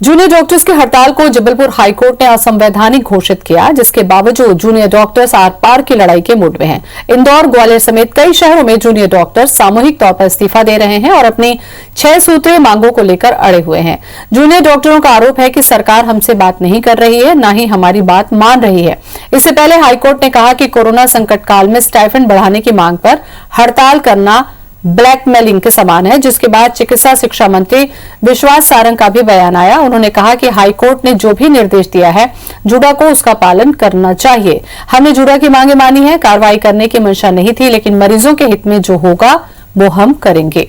Junior doctors की हड़ताल को जबलपुर हाईकोर्ट ने असंवैधानिक घोषित किया, जिसके बावजूद जूनियर डॉक्टर्स आर पार की लड़ाई के मूड में हैं। इंदौर, ग्वालियर समेत कई शहरों में जूनियर डॉक्टर्स सामूहिक तौर पर इस्तीफा दे रहे हैं और अपनी 6 सूत्रीय मांगों को लेकर अड़े हुए हैं। जूनियर डॉक्टरों का आरोप है कि सरकार हमसे बात नहीं कर रही है, न ही हमारी बात मान रही है। इससे पहले हाईकोर्ट ने कहा कि कोरोना संकट काल में स्टाइफंड बढ़ाने की मांग पर हड़ताल करना ब्लैकमेलिंग के समान है, जिसके बाद चिकित्सा शिक्षा मंत्री विश्वास सारंग का भी बयान आया। उन्होंने कहा कि हाईकोर्ट ने जो भी निर्देश दिया है, जूडा को उसका पालन करना चाहिए। हमने जूडा की मांगे मानी है, कार्रवाई करने की मंशा नहीं थी, लेकिन मरीजों के हित में जो होगा वो हम करेंगे।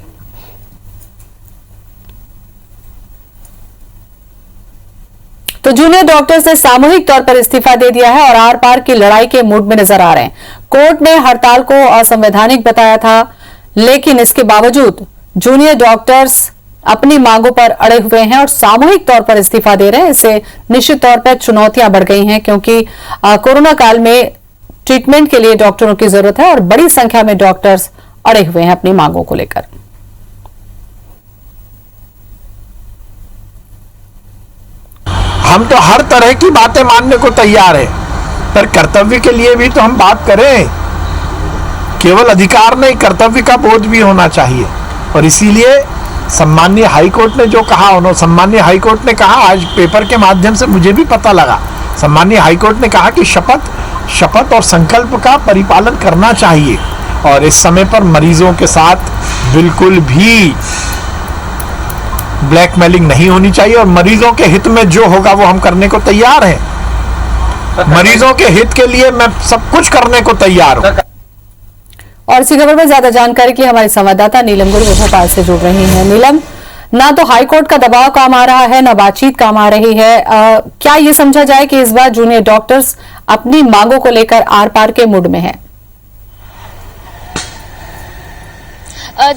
तो जूनियर डॉक्टर्स ने सामूहिक तौर पर इस्तीफा दे दिया है और आर पार की लड़ाई के मूड में नजर आ रहे हैं। कोर्ट ने हड़ताल को असंवैधानिक बताया था, लेकिन इसके बावजूद जूनियर डॉक्टर्स अपनी मांगों पर अड़े हुए हैं और सामूहिक तौर पर इस्तीफा दे रहे हैं। इससे निश्चित तौर पर चुनौतियां बढ़ गई हैं, क्योंकि कोरोना काल में ट्रीटमेंट के लिए डॉक्टरों की जरूरत है और बड़ी संख्या में डॉक्टर्स अड़े हुए हैं अपनी मांगों को लेकर। हम तो हर तरह की बातें मानने को तैयार हैं, पर कर्तव्य के लिए भी तो हम बात करें। केवल अधिकार नहीं, कर्तव्य का बोध भी होना चाहिए। और इसीलिए सम्माननीय हाईकोर्ट ने जो कहा, उन्होंने सम्माननीय हाईकोर्ट ने कहा, आज पेपर के माध्यम से मुझे भी पता लगा, सम्माननीय हाईकोर्ट ने कहा कि शपथ और संकल्प का परिपालन करना चाहिए और इस समय पर मरीजों के साथ बिल्कुल भी ब्लैकमेलिंग नहीं होनी चाहिए और मरीजों के हित में जो होगा वो हम करने को तैयार हैं। मरीजों के हित के लिए मैं सब कुछ करने को तैयार हूं। और इसी खबर पर ज्यादा जानकारी के लिए हमारे संवाददाता नीलम गुरु भोपाल से जुड़ रही हैं। नीलम, ना तो हाईकोर्ट का दबाव काम आ रहा है, ना बातचीत काम आ रही है। क्या ये समझा जाए कि इस बार जूनियर डॉक्टर्स अपनी मांगों को लेकर आर पार के मूड में है?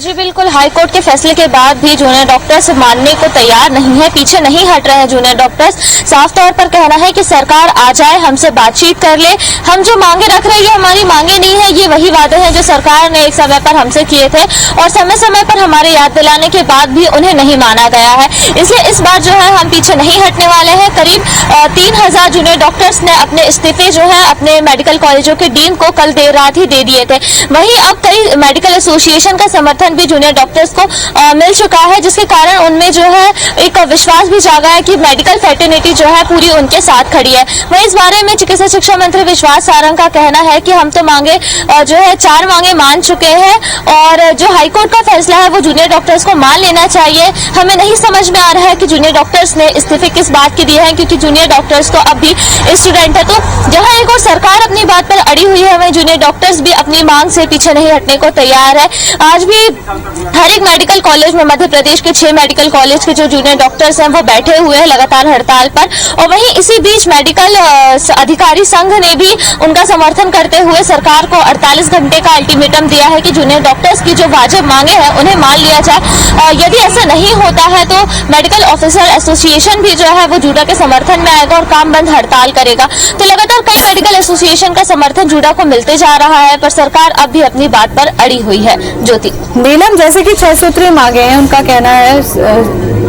जी बिल्कुल, हाईकोर्ट के फैसले के बाद भी जूनियर डॉक्टर्स मानने को तैयार नहीं है, पीछे नहीं हट रहे हैं। जूनियर डॉक्टर्स साफ तौर पर कहना है कि सरकार आ जाए, हमसे बातचीत कर ले। हम जो मांगे रख रहे हैं, ये हमारी मांगे नहीं है, ये वही वादे हैं जो सरकार ने एक समय पर हमसे किए थे और समय समय पर हमारे याद दिलाने के बाद भी उन्हें नहीं माना गया है। इसलिए इस बार जो है हम पीछे नहीं हटने वाले हैं। करीब 3000 जूनियर डॉक्टर्स ने अपने इस्तीफे जो है अपने मेडिकल कॉलेजों के डीन को कल देर रात ही दे दिए थे। वहीं अब कई मेडिकल एसोसिएशन का समर्थन भी जूनियर डॉक्टर्स को मिल चुका है, जिसके कारण उनमें जो है एक विश्वास भी जागा है कि मेडिकल फ्रेटर्निटी जो है पूरी उनके साथ खड़ी है। वहीं इस बारे में चिकित्सा शिक्षा मंत्री विश्वास सारंग का कहना है कि हम तो मांगे जो है 4 मांगे मान चुके हैं और जो हाईकोर्ट का फैसला है वो जूनियर डॉक्टर्स को मान लेना चाहिए। हमें नहीं समझ में आ रहा है कि जूनियर डॉक्टर्स ने इस्तीफे किस बात के दिए हैं, क्योंकि जूनियर डॉक्टर्स तो अब भी स्टूडेंट है। तो जहां एक और सरकार अपनी बात पर अड़ी हुई है, वहीं जूनियर डॉक्टर्स भी अपनी मांग से पीछे नहीं हटने को तैयार है। आज भी हर एक मेडिकल कॉलेज में मध्य प्रदेश के 6 मेडिकल कॉलेज के जो जूनियर डॉक्टर्स हैं वो बैठे हुए हैं लगातार हड़ताल पर। और वहीं इसी बीच मेडिकल अधिकारी संघ ने भी उनका समर्थन करते हुए सरकार को 48 घंटे का अल्टीमेटम दिया है कि जूनियर डॉक्टर्स की जो वाजिब मांगे हैं उन्हें मान लिया जाए। यदि ऐसा नहीं होता है तो मेडिकल ऑफिसर एसोसिएशन भी जो है वो जूडा के समर्थन में आएगा और काम बंद हड़ताल करेगा। तो लगातार कई मेडिकल एसोसिएशन का समर्थन जूडा को मिलते जा रहा है, पर सरकार अब भी अपनी बात पर अड़ी हुई है। ज्योति, नीलम, जैसे कि 6 सूत्रीय मांगे हैं, उनका कहना है,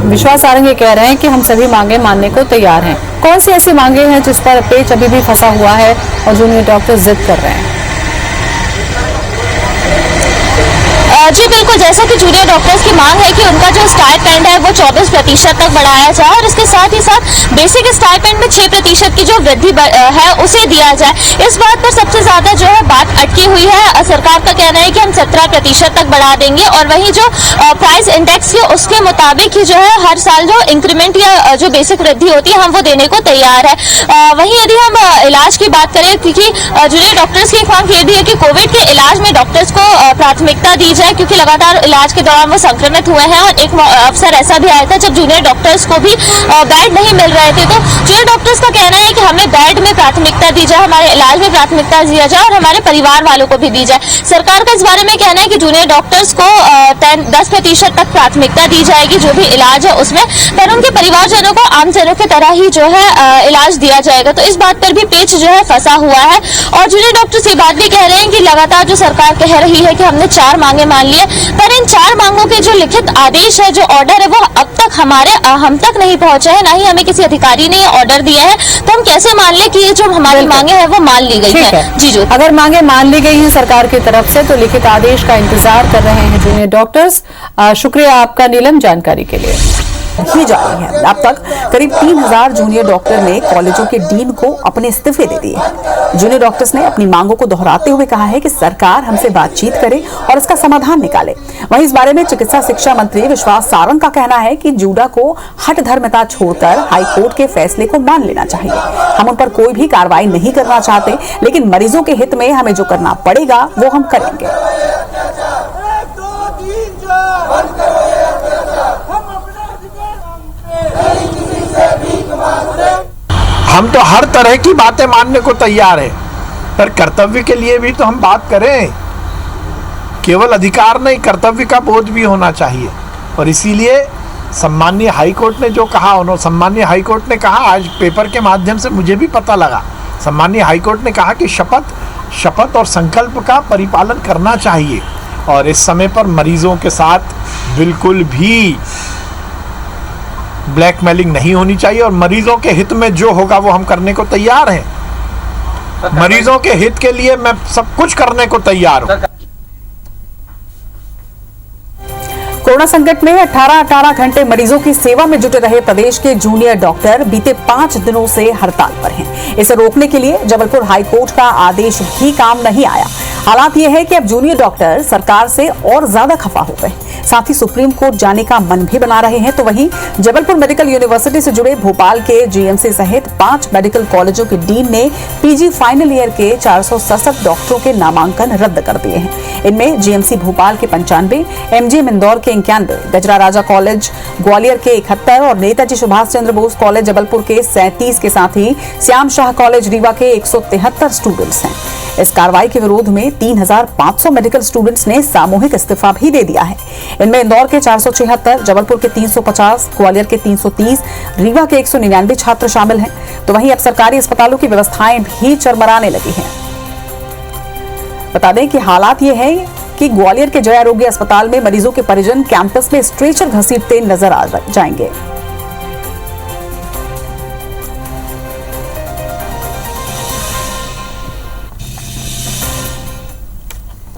विश्वास सारंग ये कह रहे हैं कि हम सभी मांगे मानने को तैयार हैं। कौन सी ऐसी मांगे हैं जिस पर पेच अभी भी फंसा हुआ है और जूनियर डॉक्टर जिद कर रहे हैं? जी बिल्कुल, जैसा कि जूनियर डॉक्टर्स की मांग है कि उनका जो स्टाइपेंड है वो 24% तक बढ़ाया जाए और इसके साथ ही साथ बेसिक स्टाइपेंड में 6% की जो वृद्धि है उसे दिया जाए। इस बात पर सबसे ज्यादा जो है बात अटकी हुई है। सरकार का कहना है कि हम 17% तक बढ़ा देंगे और वहीं जो प्राइस इंडेक्स है उसके मुताबिक ही जो है हर साल जो इंक्रीमेंट या जो बेसिक वृद्धि होती है हम वो देने को तैयार है। वहीं यदि हम इलाज की बात करें, क्योंकि जूनियर डॉक्टर्स की एक मांग ये भी है कि कोविड के इलाज में डॉक्टर्स को प्राथमिकता दी जाए, क्योंकि लगातार इलाज के दौरान वो संक्रमित हुए हैं और एक अवसर ऐसा भी आया था जब जूनियर डॉक्टर्स को भी बेड नहीं मिल रहे थे। तो जूनियर डॉक्टर्स का कहना है कि हमें बेड में प्राथमिकता दी जाए, हमारे इलाज में प्राथमिकता दिया जाए और हमारे परिवार वालों को भी दी जाए। सरकार का इस बारे में कहना है कि जूनियर डॉक्टर्स को 10% तक प्राथमिकता दी जाएगी जो भी इलाज है उसमें, पर उनके परिवारजनों को आमजनों की तरह ही जो है इलाज दिया जाएगा। तो इस बात पर भी पेच जो है फंसा हुआ है और जूनियर डॉक्टर्स ये बात भी कह रहे हैं कि लगातार जो सरकार कह रही है कि हमने 4 मांगे मान लिए, पर इन 4 मांगों के जो लिखित आदेश है, जो ऑर्डर है, वो अब तक हम तक नहीं पहुंचा है, ना ही हमें किसी अधिकारी ने ऑर्डर दिया है। तो हम कैसे मान ले कि ये जो हमारी मांगे हैं वो मान ली गई है। जी जो अगर मांगे मान ली गई हैं सरकार की तरफ से तो लिखित आदेश का इंतजार कर रहे हैं जूनियर डॉक्टर्स। शुक्रिया आपका नीलम जानकारी के लिए। की जा रही है। अब तक करीब 3000 जूनियर डॉक्टर ने कॉलेजों के डीन को अपने इस्तीफे दे दिए। जूनियर डॉक्टर्स ने अपनी मांगों को दोहराते हुए कहा है कि सरकार हमसे बातचीत करे और इसका समाधान निकाले। वहीं इस बारे में चिकित्सा शिक्षा मंत्री विश्वास सारंग का कहना है कि जूडा को हठधर्मिता छोड़कर हाईकोर्ट के फैसले को मान लेना चाहिए। हम उन पर कोई भी कार्रवाई नहीं करना चाहते, लेकिन मरीजों के हित में हमें जो करना पड़ेगा वो हम करेंगे। हम तो हर तरह की बातें मानने को तैयार हैं, पर कर्तव्य के लिए भी तो हम बात करें। केवल अधिकार नहीं, कर्तव्य का बोध भी होना चाहिए। और इसीलिए सम्मानीय हाईकोर्ट ने जो कहा, उन्होंने सम्मानीय हाईकोर्ट ने कहा, आज पेपर के माध्यम से मुझे भी पता लगा, सम्मानीय हाईकोर्ट ने कहा कि शपथ और संकल्प का परिपालन करना चाहिए और इस समय पर मरीजों के साथ बिल्कुल भी ब्लैकमेलिंग नहीं होनी चाहिए और मरीजों के हित में जो होगा वो हम करने को तैयार हैं। मरीजों के हित के लिए मैं सब कुछ करने को तैयार हूं। कोरोना संकट में 18 घंटे मरीजों की सेवा में जुटे रहे प्रदेश के जूनियर डॉक्टर बीते 5 दिनों से हड़ताल पर हैं। इसे रोकने के लिए जबलपुर हाईकोर्ट का आदेश भी काम नहीं आया। हालात ये है कि अब जूनियर डॉक्टर सरकार से और ज्यादा खफा हो गए, साथ ही सुप्रीम कोर्ट जाने का मन भी बना रहे हैं। तो वहीं जबलपुर मेडिकल यूनिवर्सिटी से जुड़े भोपाल के जीएमसी सहित 5 मेडिकल कॉलेजों के डीन ने पीजी फाइनल ईयर के 467 डॉक्टरों के नामांकन रद्द कर दिए हैं। इनमें जीएमसी भोपाल के 95, एमजीएम इंदौर के 91, गजरा राजा कॉलेज ग्वालियर के 71 और नेताजी सुभाष चंद्र बोस कॉलेज जबलपुर के 37 के साथ ही श्याम शाह कॉलेज रीवा के 173 स्टूडेंट्स हैं। इस कार्रवाई के विरोध में 3500 मेडिकल स्टूडेंट्स ने सामूहिक इस्तीफा भी दे दिया है। इनमें इंदौर के 476, जबलपुर के 350, ग्वालियर के 330, रीवा के 199 छात्र शामिल हैं। तो वहीं अब सरकारी अस्पतालों की व्यवस्थाएं भी चरमराने लगी हैं। बता दें कि हालात ये है कि ग्वालियर के जय आरोग्य अस्पताल में मरीजों के परिजन कैंपस में स्ट्रेचर घसीटते नजर आ जाएंगे।